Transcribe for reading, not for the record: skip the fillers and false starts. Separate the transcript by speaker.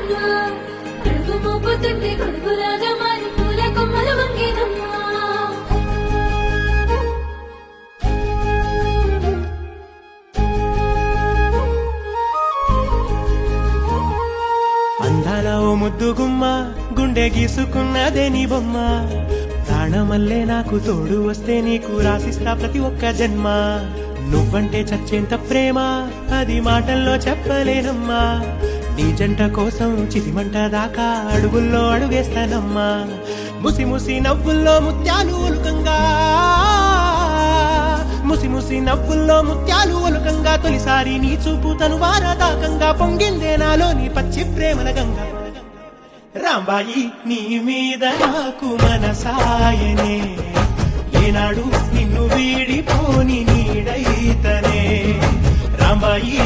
Speaker 1: వంగేనమ్మా అడుగు మోపుతుంటే గొడుగులాగా మారి పూల కొమ్మలు వంగేనమ్మా
Speaker 2: అందాల ఓ ముద్దు గుమ్మ గుండె గీసుకున్నదే నీ బొమ్మ ప్రాణమల్లే నాకు తోడు వస్తే నీకు రాసిస్తా ప్రతి ఒక్క జన్మ నువ్వంటే చచ్చేంత ప్రేమ అది మాటల్లో చెప్పలేనమ్మా నీ జంట కోసం చితిమంట దాకా అడుగుల్లో అడుగేస్తానమ్మా ముసి ముసి నవ్వుల్లో ముత్యాలు ఒలుకంగా ముసి ముసి నవ్వుల్లో ముత్యాలు ఒలుకంగా తొలిసారి నీ చూపు తను వారదాకంగా పొంగిందే నాలో నీ పచ్చి ప్రేమల గంగా రాంబాయి నీ మీద నాకు మనసాయనే ఏనాడు నిన్ను వీడిపోని నీడైతనే రాంబాయి